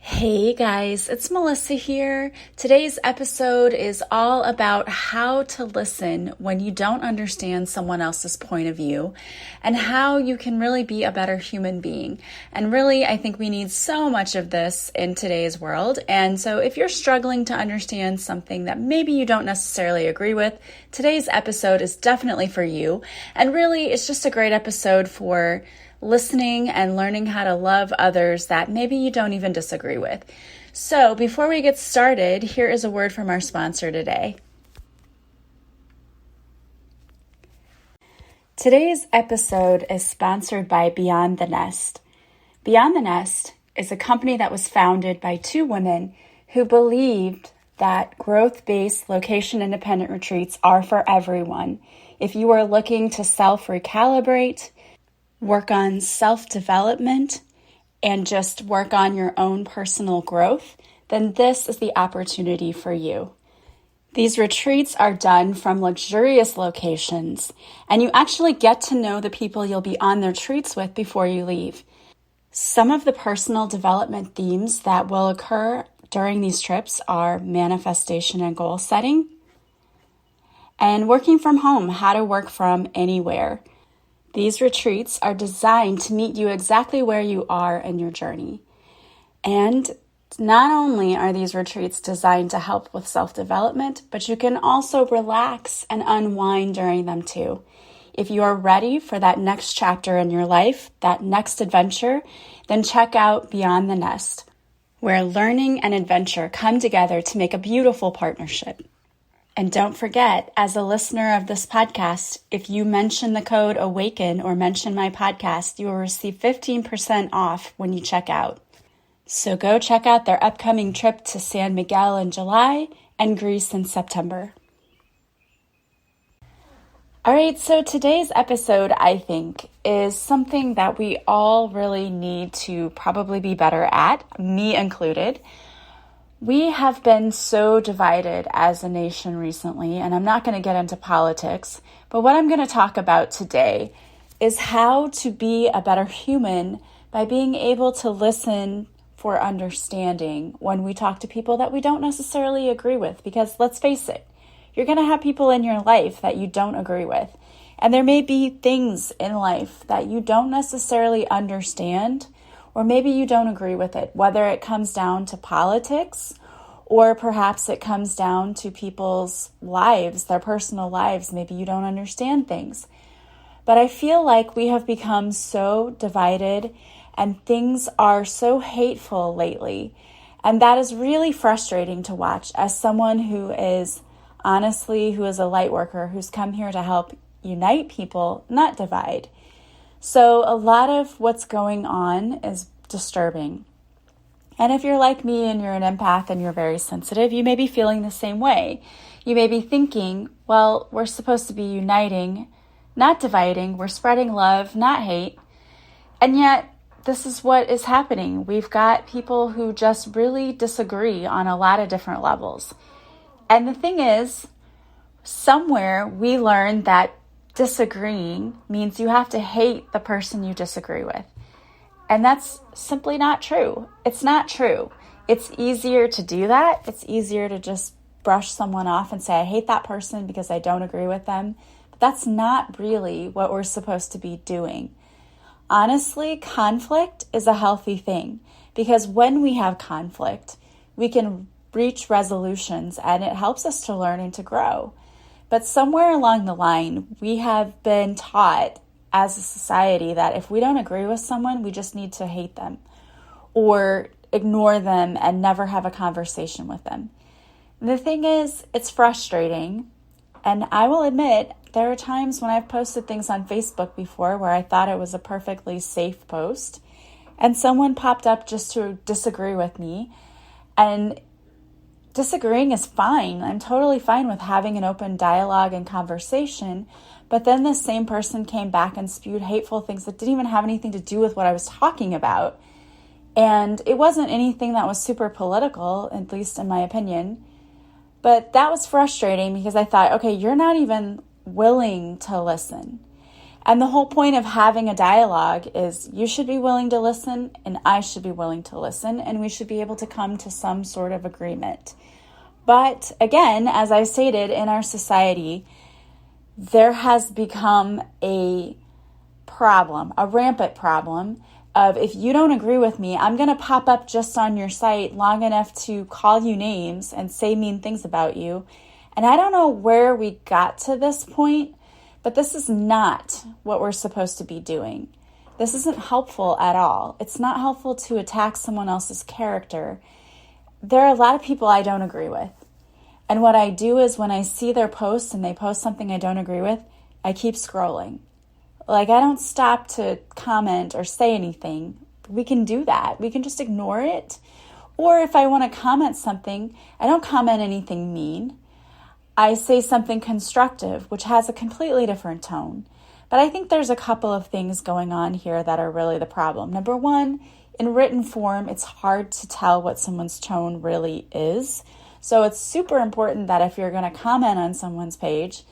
Hey guys, it's Melissa here. Today's episode is all about how to listen when you don't understand someone else's point of view and how you can really be a better human being. And really, I think we need so much of this in today's world. And so if you're struggling to understand something that maybe you don't necessarily agree with, today's episode is definitely for you. And really, it's just a great episode for listening and learning how to love others that maybe you don't even disagree with. So before we get started, here is a word from our sponsor today. Today's episode is sponsored by Beyond the Nest. Beyond the Nest is a company that was founded by two women who believed that growth-based, location-independent retreats are for everyone. If you are looking to self-recalibrate, work on self-development, and just work on your own personal growth, then this is the opportunity for you. These retreats are done from luxurious locations, and you actually get to know the people you'll be on their retreats with before you leave. Some of the personal development themes that will occur during these trips are manifestation and goal setting, and working from home, how to work from anywhere. These retreats are designed to meet you exactly where you are in your journey. And not only are these retreats designed to help with self-development, but you can also relax and unwind during them too. If you are ready for that next chapter in your life, that next adventure, then check out Beyond the Nest, where learning and adventure come together to make a beautiful partnership. And don't forget, as a listener of this podcast, if you mention the code AWAKEN or mention my podcast, you will receive 15% off when you check out. So go check out their upcoming trip to San Miguel in July and Greece in September. All right, so today's episode, I think, is something that we all really need to probably be better at, me included. We have been so divided as a nation recently, and I'm not going to get into politics, but what I'm going to talk about today is how to be a better human by being able to listen for understanding when we talk to people that we don't necessarily agree with. Because let's face it, you're going to have people in your life that you don't agree with, and there may be things in life that you don't necessarily understand, or maybe you don't agree with it, whether it comes down to politics or perhaps it comes down to people's lives, their personal lives. Maybe you don't understand things. But I feel like we have become so divided and things are so hateful lately. And that is really frustrating to watch as someone who is a light worker, who's come here to help unite people, not divide. So a lot of what's going on is disturbing. And if you're like me and you're an empath and you're very sensitive, you may be feeling the same way. You may be thinking, well, we're supposed to be uniting, not dividing. We're spreading love, not hate. And yet, this is what is happening. We've got people who just really disagree on a lot of different levels. And the thing is, somewhere we learned that disagreeing means you have to hate the person you disagree with. And that's simply not true. It's not true. It's easier to do that. It's easier to just brush someone off and say, I hate that person because I don't agree with them. But that's not really what we're supposed to be doing. Honestly, conflict is a healthy thing because when we have conflict, we can reach resolutions and it helps us to learn and to grow. But somewhere along the line, we have been taught as a society that if we don't agree with someone, we just need to hate them or ignore them and never have a conversation with them. And the thing is, it's frustrating. And I will admit, there are times when I've posted things on Facebook before where I thought it was a perfectly safe post and someone popped up just to disagree with me. And disagreeing is fine. I'm totally fine with having an open dialogue and conversation. But then the same person came back and spewed hateful things that didn't even have anything to do with what I was talking about. And it wasn't anything that was super political, at least in my opinion. But that was frustrating because I thought, okay, you're not even willing to listen. And the whole point of having a dialogue is you should be willing to listen and I should be willing to listen, and we should be able to come to some sort of agreement. But again, as I stated, in our society, there has become a problem, a rampant problem of if you don't agree with me, I'm going to pop up just on your site long enough to call you names and say mean things about you. And I don't know where we got to this point, but this is not what we're supposed to be doing. This isn't helpful at all. It's not helpful to attack someone else's character. There are a lot of people I don't agree with. And what I do is when I see their posts and they post something I don't agree with, I keep scrolling. Like, I don't stop to comment or say anything. We can do that. We can just ignore it. Or if I want to comment something, I don't comment anything mean. I say something constructive, which has a completely different tone. But I think there's a couple of things going on here that are really the problem. Number one, in written form, it's hard to tell what someone's tone really is. So it's super important that if you're going to comment on someone's page,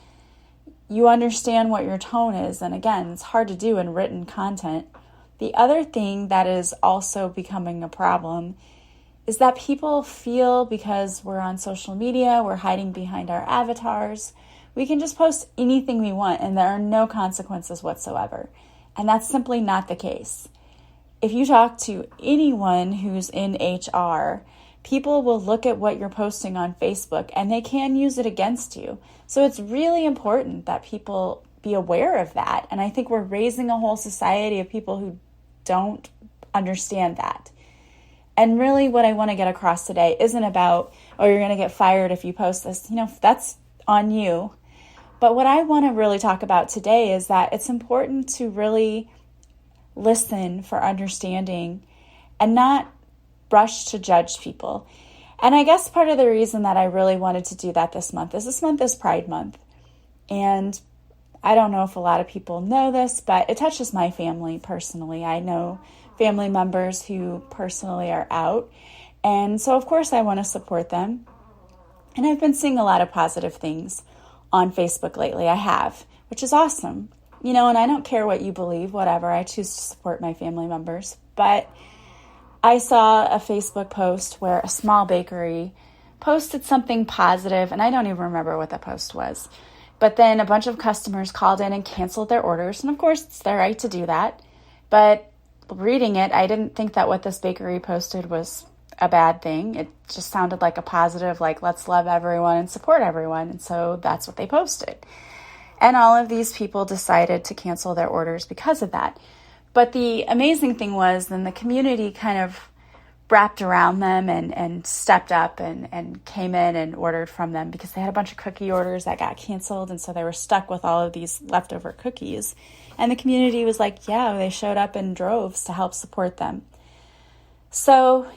you understand what your tone is. And again, it's hard to do in written content. The other thing that is also becoming a problem is that people feel because we're on social media, we're hiding behind our avatars, we can just post anything we want and there are no consequences whatsoever. And that's simply not the case. If you talk to anyone who's in HR, people will look at what you're posting on Facebook and they can use it against you. So it's really important that people be aware of that. And I think we're raising a whole society of people who don't understand that. And really what I want to get across today isn't about, oh, you're going to get fired if you post this. That's on you. But what I want to really talk about today is that it's important to really listen for understanding and not rush to judge people. And I guess part of the reason that I really wanted to do that this month is Pride Month. And I don't know if a lot of people know this, but it touches my family personally. I know family members who personally are out. And so, of course, I want to support them. And I've been seeing a lot of positive things on Facebook lately. I have, which is awesome. And I don't care what you believe, whatever. I choose to support my family members. But I saw a Facebook post where a small bakery posted something positive, and I don't even remember what the post was. But then a bunch of customers called in and canceled their orders. And of course, it's their right to do that. But reading it, I didn't think that what this bakery posted was a bad thing. It just sounded like a positive, like, let's love everyone and support everyone. And so that's what they posted. And all of these people decided to cancel their orders because of that. But the amazing thing was then the community kind of wrapped around them and stepped up and came in and ordered from them because they had a bunch of cookie orders that got canceled. And so they were stuck with all of these leftover cookies. And the community was like, yeah, they showed up in droves to help support them. So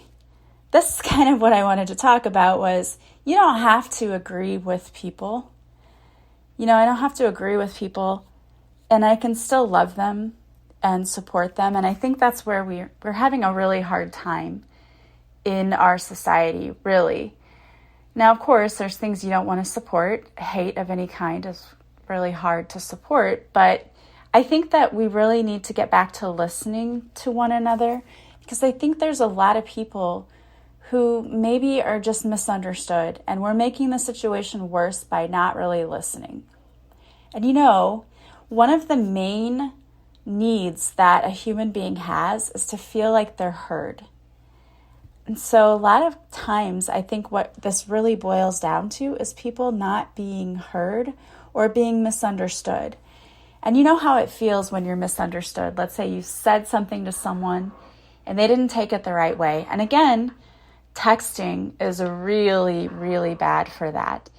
this is kind of what I wanted to talk about was you don't have to agree with people. I don't have to agree with people and I can still love them and support them. And I think that's where we're having a really hard time in our society, really. Now, of course, there's things you don't want to support. Hate of any kind is really hard to support. But I think that we really need to get back to listening to one another because I think there's a lot of people who maybe are just misunderstood and we're making the situation worse by not really listening. And one of the main needs that a human being has is to feel like they're heard. And so a lot of times I think what this really boils down to is people not being heard or being misunderstood. And you know how it feels when you're misunderstood. Let's say you said something to someone and they didn't take it the right way. And again, texting is really, really bad for that.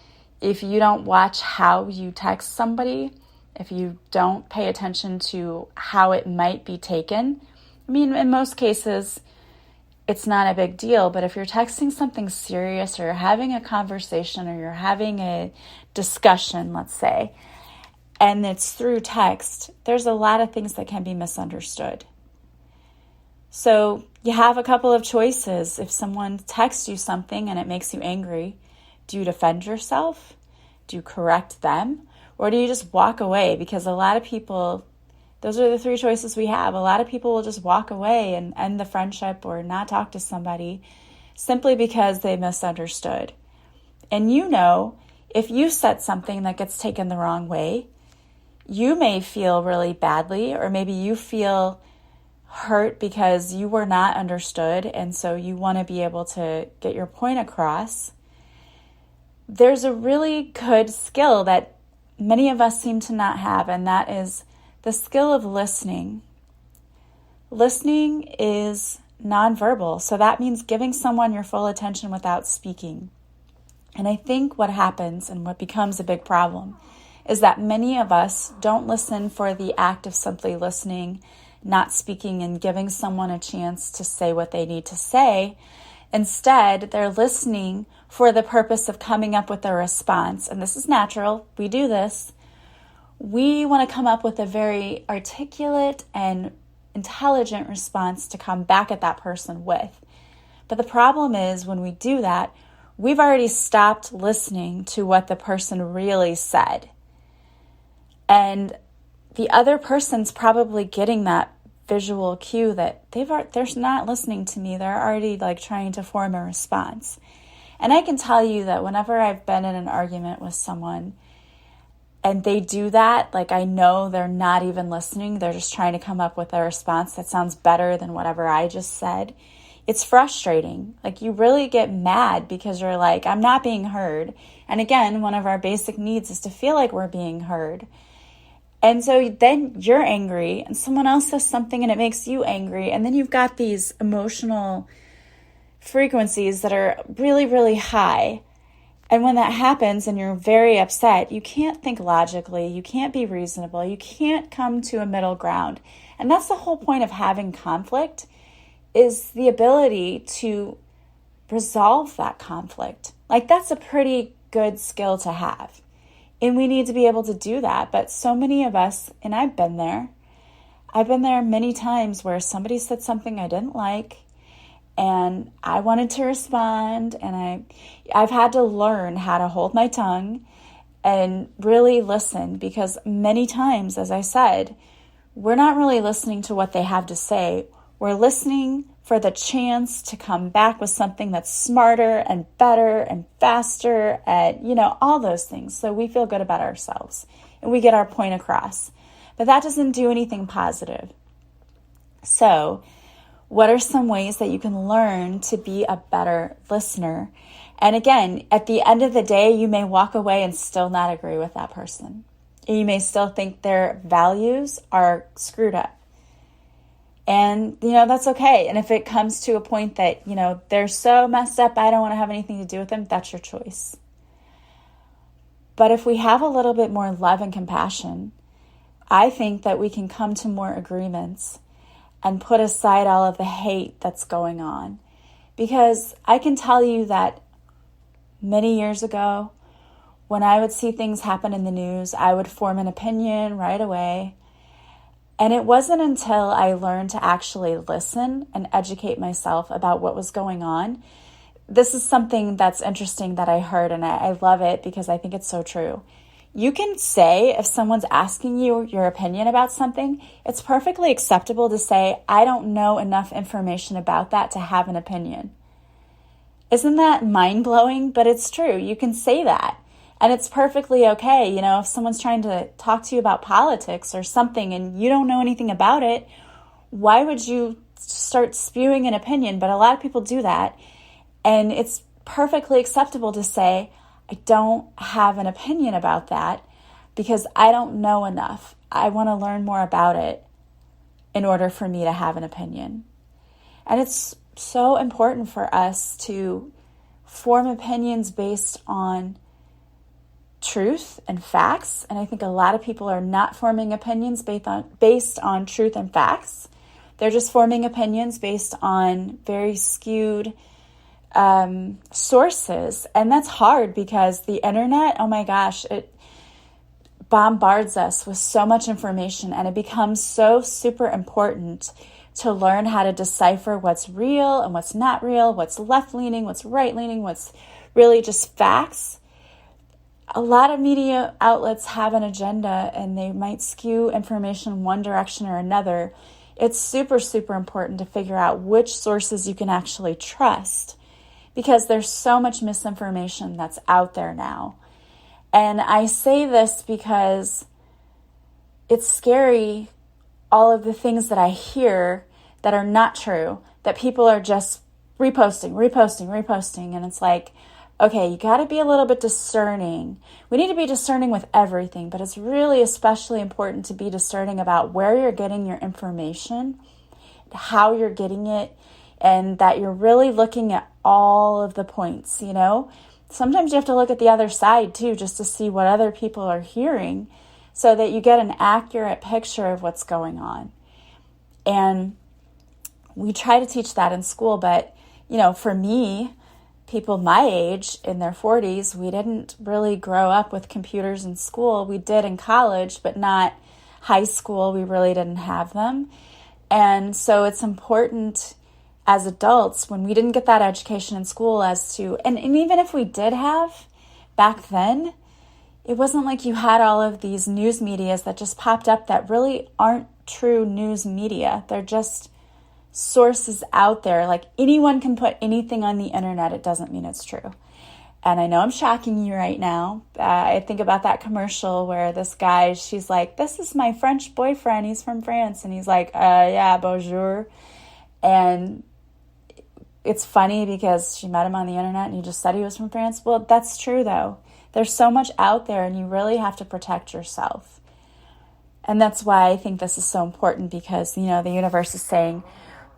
If you don't watch how you text somebody, if you don't pay attention to how it might be taken, in most cases, it's not a big deal. But if you're texting something serious or you're having a conversation or you're having a discussion, let's say, and it's through text, there's a lot of things that can be misunderstood. So you have a couple of choices. If someone texts you something and it makes you angry, do you defend yourself? Do you correct them? Or do you just walk away? Because a lot of people Those are the three choices we have. A lot of people will just walk away and end the friendship or not talk to somebody simply because they misunderstood. And if you said something that gets taken the wrong way, you may feel really badly, or maybe you feel hurt because you were not understood, and so you want to be able to get your point across. There's a really good skill that many of us seem to not have, and that is the skill of listening. Listening is nonverbal, so that means giving someone your full attention without speaking. And I think what happens and what becomes a big problem is that many of us don't listen for the act of simply listening, not speaking, and giving someone a chance to say what they need to say. Instead, they're listening for the purpose of coming up with a response. And this is natural. We do this. We want to come up with a very articulate and intelligent response to come back at that person with. But the problem is when we do that, we've already stopped listening to what the person really said. And the other person's probably getting that visual cue that they're not listening to me. They're already trying to form a response. And I can tell you that whenever I've been in an argument with someone and they do that, I know they're not even listening. They're just trying to come up with a response that sounds better than whatever I just said. It's frustrating. You really get mad because you're I'm not being heard. And again, one of our basic needs is to feel like we're being heard. And so then you're angry and someone else says something and it makes you angry. And then you've got these emotional frequencies that are really, really high. And when that happens and you're very upset, you can't think logically, you can't be reasonable, you can't come to a middle ground. And that's the whole point of having conflict, is the ability to resolve that conflict. That's a pretty good skill to have. And we need to be able to do that. But so many of us, and I've been there many times where somebody said something I didn't like, and I wanted to respond, and I've had to learn how to hold my tongue and really listen, because many times, as I said, we're not really listening to what they have to say. We're listening for the chance to come back with something that's smarter and better and faster and, all those things. So we feel good about ourselves and we get our point across. But that doesn't do anything positive. So what are some ways that you can learn to be a better listener? And again, at the end of the day, you may walk away and still not agree with that person. You may still think their values are screwed up. And, that's okay. And if it comes to a point that, they're so messed up, I don't want to have anything to do with them, that's your choice. But if we have a little bit more love and compassion, I think that we can come to more agreements and put aside all of the hate that's going on. Because I can tell you that many years ago, when I would see things happen in the news, I would form an opinion right away. And it wasn't until I learned to actually listen and educate myself about what was going on. This is something that's interesting that I heard, and I love it because I think it's so true. You can say, if someone's asking you your opinion about something, it's perfectly acceptable to say, I don't know enough information about that to have an opinion. Isn't that mind-blowing? But it's true. You can say that. And it's perfectly okay. If someone's trying to talk to you about politics or something and you don't know anything about it, why would you start spewing an opinion? But a lot of people do that. And it's perfectly acceptable to say, I don't have an opinion about that because I don't know enough. I want to learn more about it in order for me to have an opinion. And it's so important for us to form opinions based on truth and facts. And I think a lot of people are not forming opinions based on truth and facts. They're just forming opinions based on very skewed sources. And that's hard because the internet, oh my gosh, it bombards us with so much information, and it becomes so super important to learn how to decipher what's real and what's not real, what's left-leaning, what's right-leaning, what's really just facts. a lot of media outlets have an agenda and they might skew information one direction or another. It's super, super important to figure out which sources you can actually trust, because there's so much misinformation that's out there now. And I say this because it's scary, all of the things that I hear that are not true, that people are just reposting. And it's like, okay, you got to be a little bit discerning. We need to be discerning with everything, but it's really especially important to be discerning about where you're getting your information, how you're getting it, and that you're really looking at all of the points, you know? Sometimes you have to look at the other side too, just to see what other people are hearing so that you get an accurate picture of what's going on. And we try to teach that in school, but, you know, for me, people my age in their 40s, we didn't really grow up with computers in school. We did in college, but not high school. We really didn't have them. And so it's important as adults, when we didn't get that education in school as to, and even if we did have back then, it wasn't like you had all of these news medias that just popped up that really aren't true news media. They're just sources out there. Like anyone can put anything on the internet. It doesn't mean it's true. And I know I'm shocking you right now. I think about that commercial where this guy, she's like, this is my French boyfriend. He's from France. And he's like, yeah, bonjour. And it's funny because she met him on the internet and he just said he was from France. Well, that's true though. There's so much out there and you really have to protect yourself. And that's why I think this is so important, because, you know, the universe is saying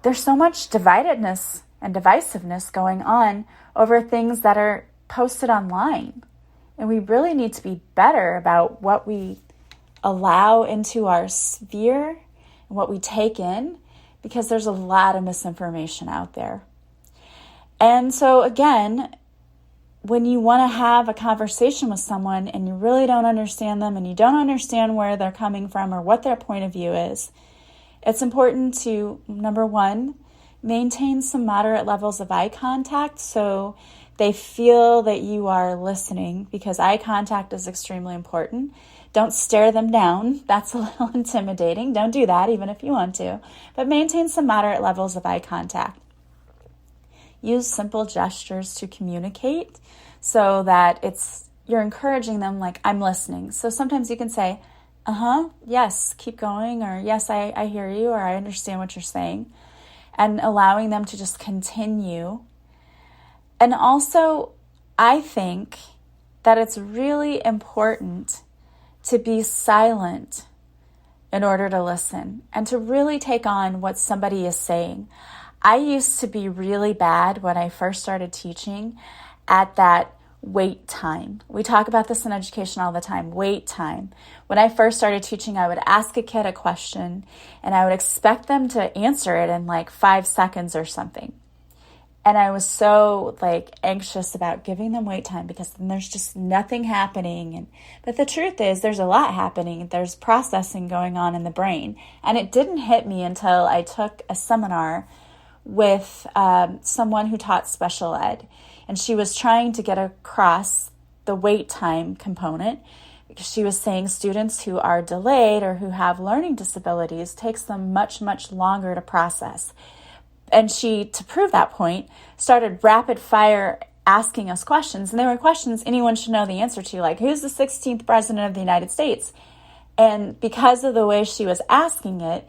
there's so much dividedness and divisiveness going on over things that are posted online. And we really need to be better about what we allow into our sphere and what we take in, because there's a lot of misinformation out there. And so again, when you want to have a conversation with someone and you really don't understand them and you don't understand where they're coming from or what their point of view is, it's important to, number one, maintain some moderate levels of eye contact so they feel that you are listening, because eye contact is extremely important. Don't stare them down. That's a little intimidating. Don't do that even if you want to. But maintain some moderate levels of eye contact. Use simple gestures to communicate so that you're encouraging them, like, I'm listening. So sometimes you can say, yes, keep going, or yes, I hear you, or I understand what you're saying, and allowing them to just continue. And also, I think that it's really important to be silent in order to listen and to really take on what somebody is saying. I used to be really bad when I first started teaching at that wait time. We talk about this in education all the time, wait time. When I first started teaching, I would ask a kid a question and I would expect them to answer it in like 5 seconds or something. And I was so anxious about giving them wait time, because then there's just nothing happening. But the truth is there's a lot happening. There's processing going on in the brain. And it didn't hit me until I took a seminar with someone who taught special ed. And she was trying to get across the wait time component, because she was saying students who are delayed or who have learning disabilities takes them much, much longer to process. And she, to prove that point, started rapid fire asking us questions. And they were questions anyone should know the answer to, like, who's the 16th president of the United States? And because of the way she was asking it,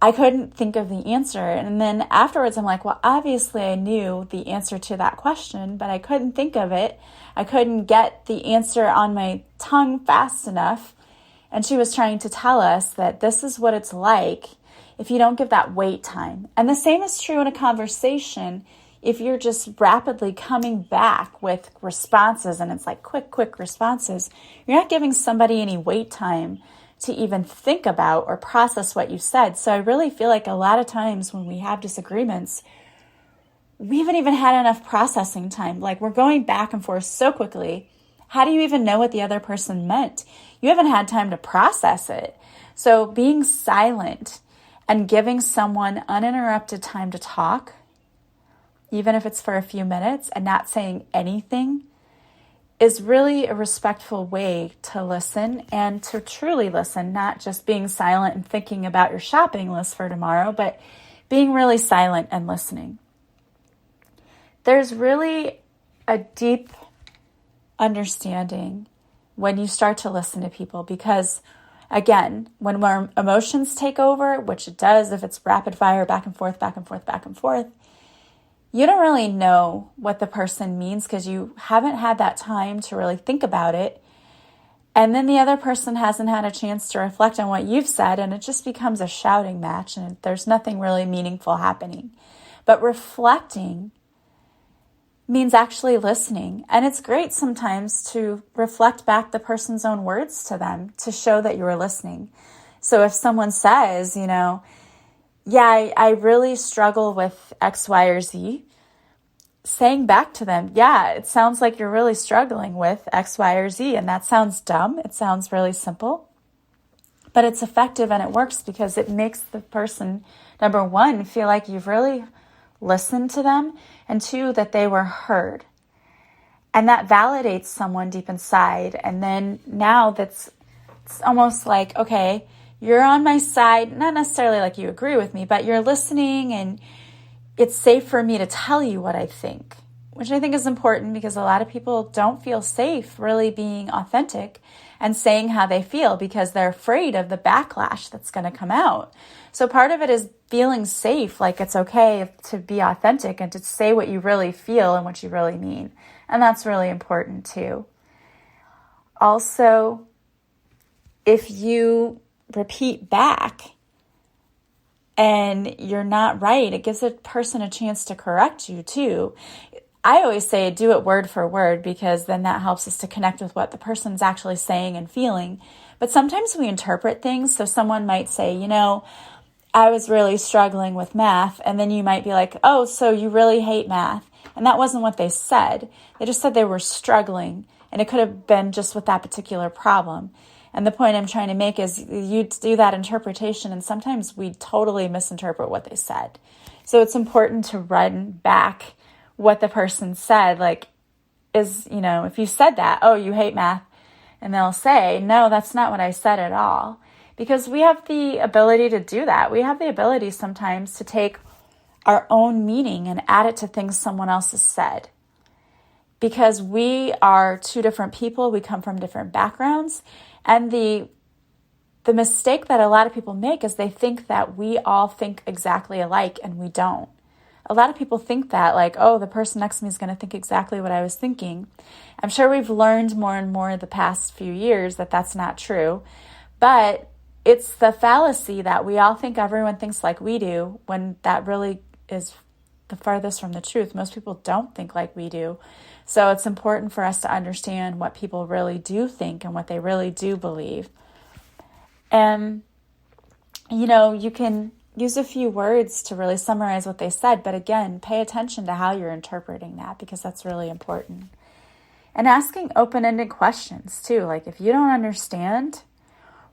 I couldn't think of the answer. And then afterwards, I'm like, well, obviously I knew the answer to that question, but I couldn't think of it. I couldn't get the answer on my tongue fast enough. And she was trying to tell us that this is what it's like if you don't give that wait time. And the same is true in a conversation. If you're just rapidly coming back with responses and it's like quick responses, you're not giving somebody any wait time to even think about or process what you said. So I really feel like a lot of times when we have disagreements, we haven't even had enough processing time. Like, we're going back and forth so quickly. How do you even know what the other person meant? You haven't had time to process it. So being silent and giving someone uninterrupted time to talk, even if it's for a few minutes, and not saying anything, is really a respectful way to listen and to truly listen, not just being silent and thinking about your shopping list for tomorrow, but being really silent and listening. There's really a deep understanding when you start to listen to people because, again, when our emotions take over, which it does if it's rapid fire, back and forth, back and forth, back and forth, you don't really know what the person means because you haven't had that time to really think about it. And then the other person hasn't had a chance to reflect on what you've said, and it just becomes a shouting match, and there's nothing really meaningful happening. But reflecting means actually listening. And it's great sometimes to reflect back the person's own words to them to show that you were listening. So if someone says, yeah, I really struggle with X, Y, or Z, saying back to them, yeah, it sounds like you're really struggling with X, Y, or Z. And that sounds dumb. It sounds really simple, but it's effective and it works because it makes the person, number one, feel like you've really listened to them, and two, that they were heard. And that validates someone deep inside. And then now it's almost like, okay, you're on my side, not necessarily like you agree with me, but you're listening and it's safe for me to tell you what I think, which I think is important because a lot of people don't feel safe really being authentic and saying how they feel because they're afraid of the backlash that's going to come out. So part of it is feeling safe, like it's okay to be authentic and to say what you really feel and what you really mean. And that's really important too. Also, if you repeat back and you're not right, it gives a person a chance to correct you too. I always say do it word for word because then that helps us to connect with what the person's actually saying and feeling. But sometimes we interpret things. So someone might say, I was really struggling with math. And then you might be like, oh, so you really hate math. And that wasn't what they said. They just said they were struggling. And it could have been just with that particular problem. And the point I'm trying to make is you do that interpretation, and sometimes we totally misinterpret what they said. So it's important to run back what the person said, if you said that, oh, you hate math, and they'll say, no, that's not what I said at all. Because we have the ability to do that. We have the ability sometimes to take our own meaning and add it to things someone else has said. Because we are two different people, we come from different backgrounds, and the mistake that a lot of people make is they think that we all think exactly alike, and we don't. A lot of people think that, the person next to me is going to think exactly what I was thinking. I'm sure we've learned more and more the past few years that that's not true, but it's the fallacy that we all think everyone thinks like we do, when that really is the farthest from the truth. Most people don't think like we do. So it's important for us to understand what people really do think and what they really do believe. And, you can use a few words to really summarize what they said, but again, pay attention to how you're interpreting that because that's really important. And asking open-ended questions too. Like if you don't understand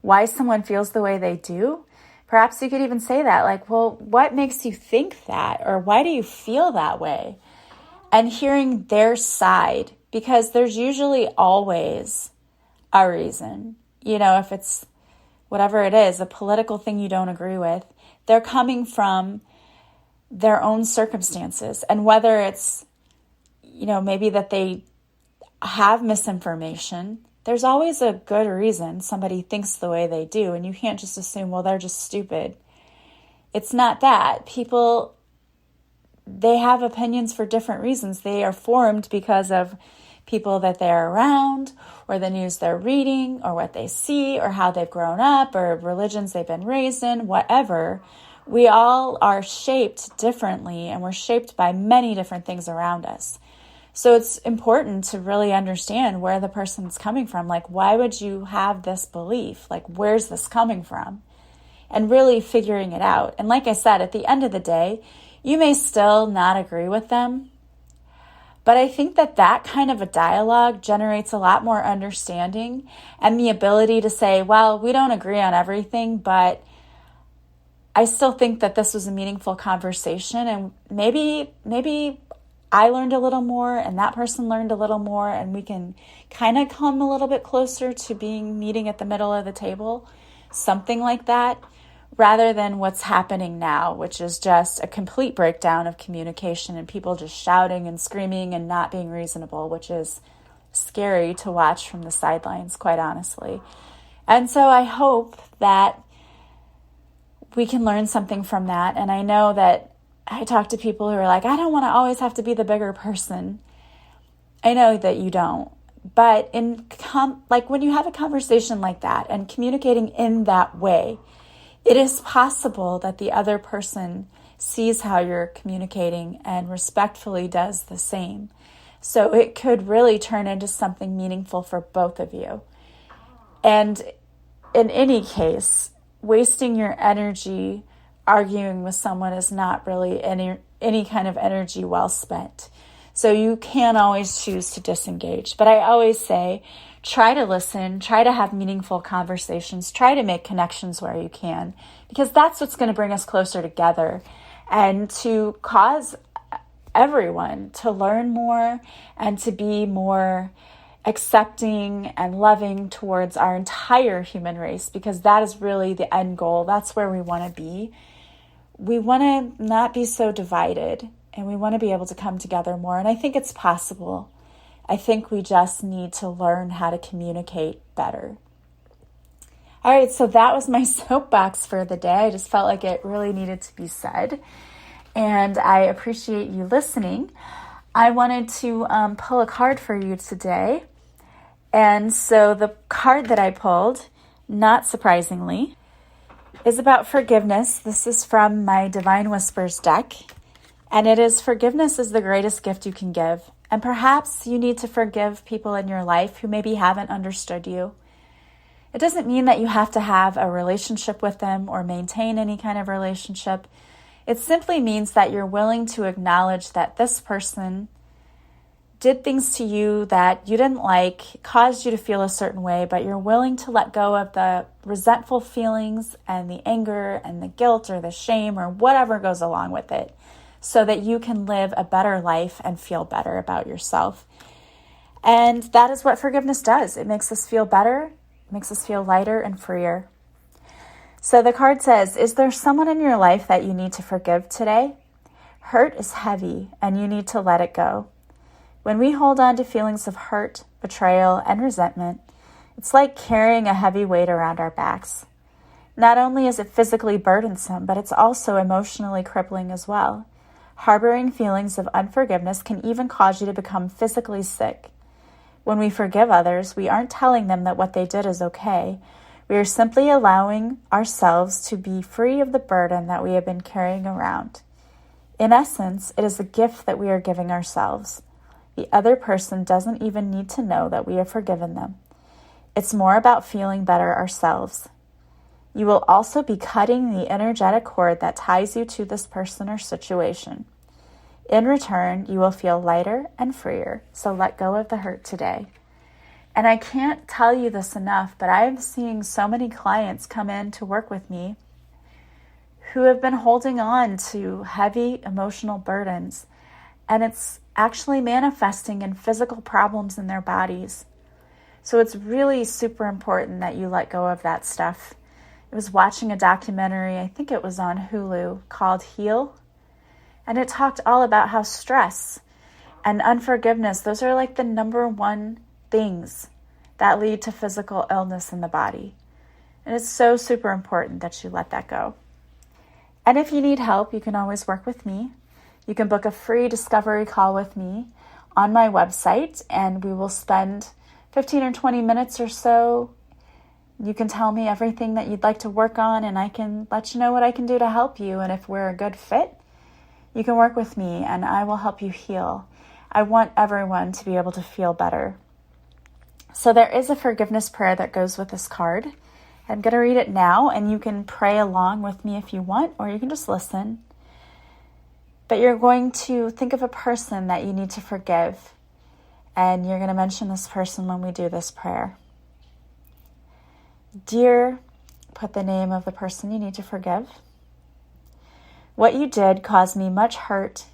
why someone feels the way they do, perhaps you could even say that, what makes you think that? Or why do you feel that way? And hearing their side, because there's usually always a reason. If it's whatever it is, a political thing you don't agree with, they're coming from their own circumstances. And whether it's, maybe that they have misinformation, there's always a good reason somebody thinks the way they do. And you can't just assume, well, they're just stupid. It's not that. People, they have opinions for different reasons. They are formed because of people that they're around, or the news they're reading, or what they see, or how they've grown up, or religions they've been raised in, whatever. We all are shaped differently, and we're shaped by many different things around us. So it's important to really understand where the person's coming from. Why would you have this belief? Where's this coming from? And really figuring it out. And like I said, at the end of the day, you may still not agree with them, but I think that kind of a dialogue generates a lot more understanding and the ability to say, well, we don't agree on everything, but I still think that this was a meaningful conversation, and maybe I learned a little more and that person learned a little more, and we can kind of come a little bit closer to meeting at the middle of the table, something like that, rather than what's happening now, which is just a complete breakdown of communication and people just shouting and screaming and not being reasonable, which is scary to watch from the sidelines, quite honestly. And so I hope that we can learn something from that. And I know that I talk to people who are like, I don't want to always have to be the bigger person. I know that you don't. But when you have a conversation like that and communicating in that way, it is possible that the other person sees how you're communicating and respectfully does the same. So it could really turn into something meaningful for both of you. And in any case, wasting your energy arguing with someone is not really any kind of energy well spent. So you can always choose to disengage. But I always say, try to listen, try to have meaningful conversations, try to make connections where you can, because that's what's going to bring us closer together and to cause everyone to learn more and to be more accepting and loving towards our entire human race, because that is really the end goal. That's where we want to be. We want to not be so divided, and we want to be able to come together more. And I think it's possible. I think we just need to learn how to communicate better. All right, so that was my soapbox for the day. I just felt like it really needed to be said. And I appreciate you listening. I wanted to pull a card for you today. And so the card that I pulled, not surprisingly, is about forgiveness. This is from my Divine Whispers deck. And it is, forgiveness is the greatest gift you can give. And perhaps you need to forgive people in your life who maybe haven't understood you. It doesn't mean that you have to have a relationship with them or maintain any kind of relationship. It simply means that you're willing to acknowledge that this person did things to you that you didn't like, caused you to feel a certain way, but you're willing to let go of the resentful feelings and the anger and the guilt or the shame or whatever goes along with it, so that you can live a better life and feel better about yourself. And that is what forgiveness does. It makes us feel better, it makes us feel lighter and freer. So the card says, is there someone in your life that you need to forgive today? Hurt is heavy and you need to let it go. When we hold on to feelings of hurt, betrayal, and resentment, it's like carrying a heavy weight around our backs. Not only is it physically burdensome, but it's also emotionally crippling as well. Harboring feelings of unforgiveness can even cause you to become physically sick. When we forgive others, we aren't telling them that what they did is okay. We are simply allowing ourselves to be free of the burden that we have been carrying around. In essence, it is a gift that we are giving ourselves. The other person doesn't even need to know that we have forgiven them. It's more about feeling better ourselves. You will also be cutting the energetic cord that ties you to this person or situation. In return, you will feel lighter and freer, so let go of the hurt today. And I can't tell you this enough, but I am seeing so many clients come in to work with me who have been holding on to heavy emotional burdens, and it's actually manifesting in physical problems in their bodies. So it's really super important that you let go of that stuff. I was watching a documentary, I think it was on Hulu, called Heal, and it talked all about how stress and unforgiveness, those are like the number one things that lead to physical illness in the body. And it's so super important that you let that go. And if you need help, you can always work with me. You can book a free discovery call with me on my website, and we will spend 15 or 20 minutes or so. You can tell me everything that you'd like to work on, and I can let you know what I can do to help you. And if we're a good fit, you can work with me, and I will help you heal. I want everyone to be able to feel better. So there is a forgiveness prayer that goes with this card. I'm going to read it now, and you can pray along with me if you want, or you can just listen. But you're going to think of a person that you need to forgive, and you're going to mention this person when we do this prayer. Dear, put the name of the person you need to forgive. What you did caused me much hurt,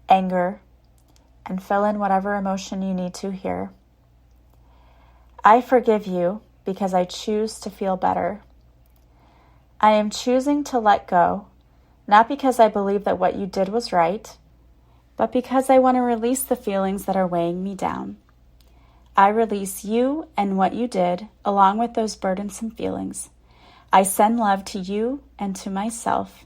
anger, and fill in whatever emotion you need to here. I forgive you because I choose to feel better. I am choosing to let go, not because I believe that what you did was right, but because I want to release the feelings that are weighing me down. I release you and what you did, along with those burdensome feelings. I send love to you and to myself.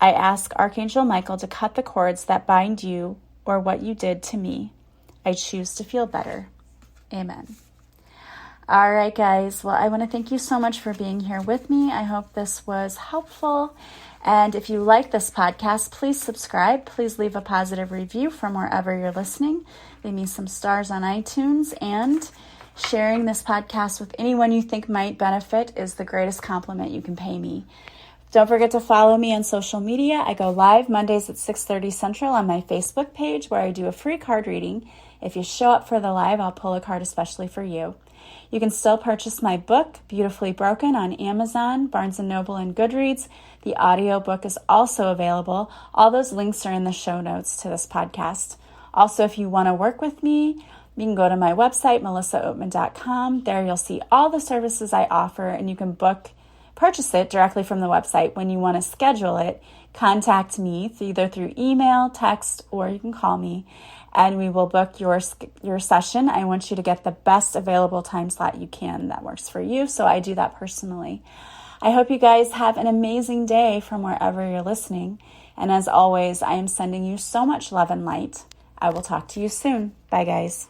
I ask Archangel Michael to cut the cords that bind you or what you did to me. I choose to feel better. Amen. All right, guys. Well, I want to thank you so much for being here with me. I hope this was helpful. And if you like this podcast, please subscribe. Please leave a positive review from wherever you're listening. Leave me some stars on iTunes. And sharing this podcast with anyone you think might benefit is the greatest compliment you can pay me. Don't forget to follow me on social media. I go live Mondays at 6:30 Central on my Facebook page where I do a free card reading. If you show up for the live, I'll pull a card especially for you. You can still purchase my book, Beautifully Broken, on Amazon, Barnes & Noble, and Goodreads. The audiobook is also available. All those links are in the show notes to this podcast. Also, if you want to work with me, you can go to my website, melissaoatman.com. There you'll see all the services I offer, and you can purchase it directly from the website. When you want to schedule it, contact me either through email, text, or you can call me, and we will book your session. I want you to get the best available time slot you can that works for you, so I do that personally. I hope you guys have an amazing day from wherever you're listening, and as always, I am sending you so much love and light. I will talk to you soon. Bye, guys.